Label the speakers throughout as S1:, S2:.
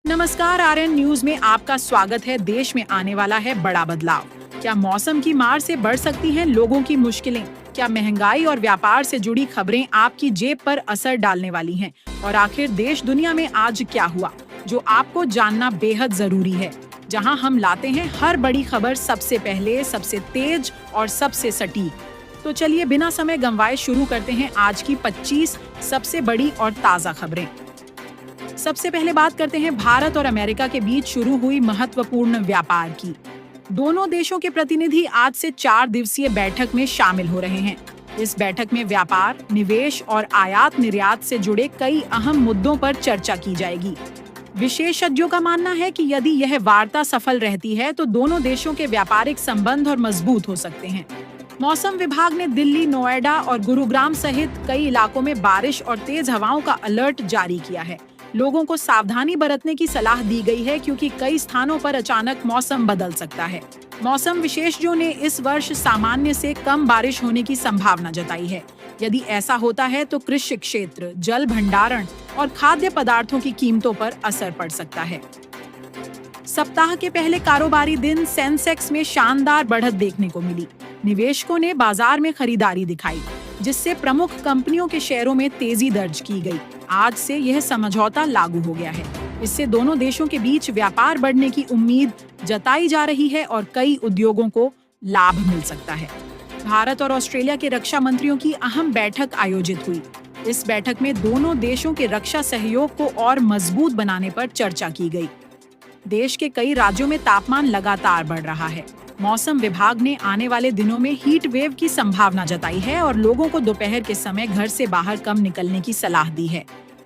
S1: नमस्कार, RN news में आपका स्वागत है। देश में आने वाला है बड़ा बदलाव। क्या मौसम की मार से बढ़ सकती हैं लोगों की मुश्किलें? क्या महंगाई और व्यापार से जुड़ी खबरें आपकी जेब पर असर डालने वाली हैं? और आखिर देश दुनिया में आज क्या हुआ, जो आपको जानना बेहद जरूरी है। जहां हम लाते हैं हर बड़ी खबर सबसे पहले, सबसे तेज और सबसे सटीक। तो चलिए बिना समय गंवाए शुरू करते हैं आज की 25 सबसे बड़ी और ताजा खबरें। सबसे पहले बात करते हैं भारत और अमेरिका के बीच शुरू हुई महत्वपूर्ण व्यापार की। दोनों देशों के प्रतिनिधि आज से 4 दिवसीय बैठक में शामिल हो रहे हैं। इस बैठक में व्यापार, निवेश और आयात निर्यात से जुड़े कई अहम मुद्दों पर चर्चा की जाएगी। विशेषज्ञों का मानना है कि यदि यह वार्ता सफल रहती है तो दोनों देशों के व्यापारिक संबंध और मजबूत हो सकते हैं। मौसम विभाग ने दिल्ली, नोएडा और गुरुग्राम सहित कई इलाकों में बारिश और तेज हवाओं का अलर्ट जारी किया है। लोगों को सावधानी बरतने की सलाह दी गई है क्योंकि कई स्थानों पर अचानक मौसम बदल सकता है। मौसम विशेषज्ञों ने इस वर्ष सामान्य से कम बारिश होने की संभावना जताई है। यदि ऐसा होता है तो कृषि क्षेत्र, जल भंडारण और खाद्य पदार्थों की कीमतों पर असर पड़ सकता है। सप्ताह के पहले कारोबारी दिन सेंसेक्स में शानदार बढ़त देखने को मिली। निवेशकों ने बाजार में खरीदारी दिखाई, जिससे प्रमुख कंपनियों के शेयरों में तेजी दर्ज की गई। आज से यह समझौता लागू हो गया है। इससे दोनों देशों के बीच व्यापार बढ़ने की उम्मीद जताई जा रही है और कई उद्योगों को लाभ मिल सकता है। भारत और ऑस्ट्रेलिया के रक्षा मंत्रियों की अहम बैठक आयोजित हुई। इस बैठक में दोनों देशों के रक्षा सहयोग को और मजबूत बनाने पर चर्चा की गई। देश के कई राज्यों में तापमान लगातार बढ़ रहा है। मौसम विभाग ने आने वाले दिनों में हीट वेव की संभावना जताई है और लोगों को दोपहर के समय घर से बाहर कम निकलने की सलाह दी है।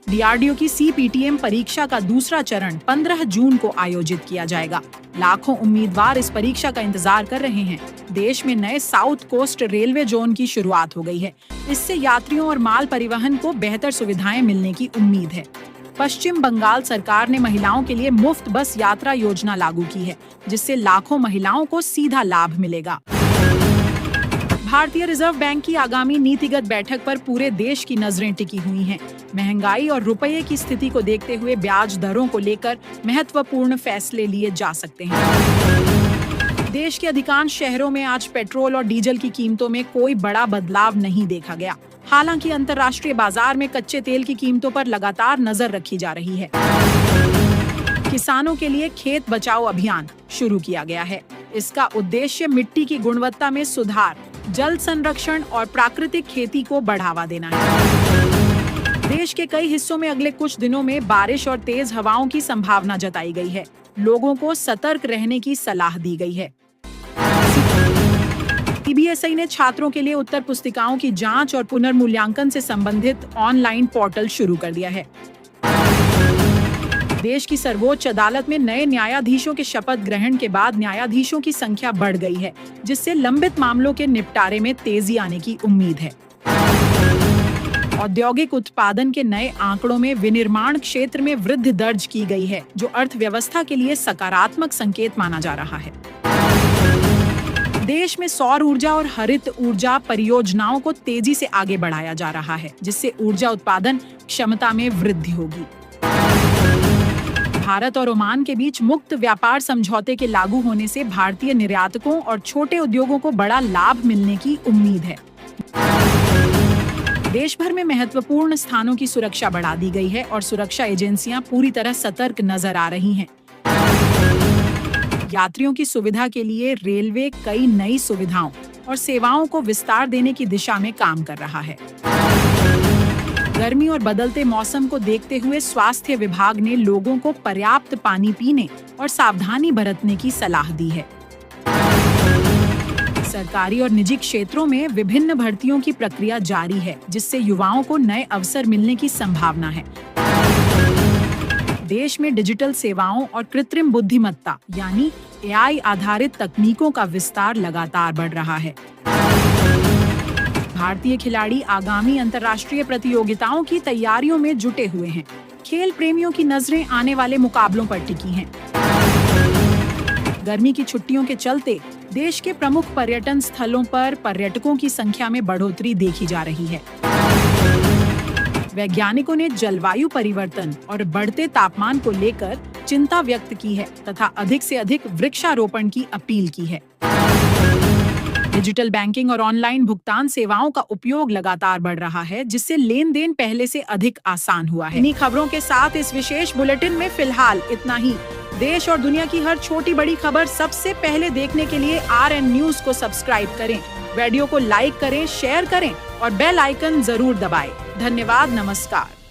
S1: डीआरडीओ की CPTM परीक्षा का दूसरा चरण 15 जून को आयोजित किया जाएगा। लाखों उम्मीदवार इस परीक्षा का इंतजार कर रहे हैं। देश में नए साउथ कोस्ट रेलवे जोन की शुरुआत हो गई है। इससे यात्रियों और माल परिवहन को बेहतर सुविधाएं मिलने की उम्मीद है। पश्चिम बंगाल सरकार ने महिलाओं के लिए मुफ्त बस यात्रा योजना लागू की है, जिससे लाखों महिलाओं को सीधा लाभ मिलेगा। भारतीय रिजर्व बैंक की आगामी नीतिगत बैठक पर पूरे देश की नजरें टिकी हुई हैं। महंगाई और रुपये की स्थिति को देखते हुए ब्याज दरों को लेकर महत्वपूर्ण फैसले लिए जा सकते हैं। देश के अधिकांश शहरों में आज पेट्रोल और डीजल की कीमतों में कोई बड़ा बदलाव नहीं देखा गया। हालांकि अंतर्राष्ट्रीय बाजार में कच्चे तेल की कीमतों पर लगातार नजर रखी जा रही है। किसानों के लिए खेत बचाओ अभियान शुरू किया गया है। इसका उद्देश्य मिट्टी की गुणवत्ता में सुधार, जल संरक्षण और प्राकृतिक खेती को बढ़ावा देना है। देश के कई हिस्सों में अगले कुछ दिनों में बारिश और तेज हवाओं की संभावना जताई गई है। लोगों को सतर्क रहने की सलाह दी गई है। CBSI ने छात्रों के लिए उत्तर पुस्तिकाओं की जांच और पुनर्मूल्यांकन से संबंधित ऑनलाइन पोर्टल शुरू कर दिया है। देश की सर्वोच्च अदालत में नए न्यायाधीशों के शपथ ग्रहण के बाद न्यायाधीशों की संख्या बढ़ गई है, जिससे लंबित मामलों के निपटारे में तेजी आने की उम्मीद है। औद्योगिक उत्पादन के नए आंकड़ों में विनिर्माण क्षेत्र में वृद्धि दर्ज की गई है, जो अर्थव्यवस्था के लिए सकारात्मक संकेत माना जा रहा है। देश में सौर ऊर्जा और हरित ऊर्जा परियोजनाओं को तेजी से आगे बढ़ाया जा रहा है, जिससे ऊर्जा उत्पादन क्षमता में वृद्धि होगी। भारत और ओमान के बीच मुक्त व्यापार समझौते के लागू होने से भारतीय निर्यातकों और छोटे उद्योगों को बड़ा लाभ मिलने की उम्मीद है। देश भर में महत्वपूर्ण स्थानों की सुरक्षा बढ़ा दी गई है और सुरक्षा एजेंसियां पूरी तरह सतर्क नजर आ रही हैं। यात्रियों की सुविधा के लिए रेलवे कई नई सुविधाओं और सेवाओं को विस्तार देने की दिशा में काम कर रहा है। गर्मी और बदलते मौसम को देखते हुए स्वास्थ्य विभाग ने लोगों को पर्याप्त पानी पीने और सावधानी बरतने की सलाह दी है। सरकारी और निजी क्षेत्रों में विभिन्न भर्तियों की प्रक्रिया जारी है, जिससे युवाओं को नए अवसर मिलने की संभावना है। देश में डिजिटल सेवाओं और कृत्रिम बुद्धिमत्ता यानी AI आधारित तकनीकों का विस्तार लगातार बढ़ रहा है। भारतीय खिलाड़ी आगामी अंतर्राष्ट्रीय प्रतियोगिताओं की तैयारियों में जुटे हुए हैं। खेल प्रेमियों की नजरें आने वाले मुकाबलों पर टिकी हैं। गर्मी की छुट्टियों के चलते देश के प्रमुख पर्यटन स्थलों पर पर्यटकों की संख्या में बढ़ोतरी देखी जा रही है। वैज्ञानिकों ने जलवायु परिवर्तन और बढ़ते तापमान को लेकर चिंता व्यक्त की है तथा अधिक से अधिक वृक्षारोपण की अपील की है। डिजिटल बैंकिंग और ऑनलाइन भुगतान सेवाओं का उपयोग लगातार बढ़ रहा है, जिससे लेन देन पहले से अधिक आसान हुआ है। इन्हीं खबरों के साथ इस विशेष बुलेटिन में फिलहाल इतना ही। देश और दुनिया की हर छोटी बड़ी खबर सबसे पहले देखने के लिए RN न्यूज को सब्सक्राइब करें, वीडियो को लाइक करें, शेयर करें और बेल आइकन जरूर दबाएं। धन्यवाद, नमस्कार।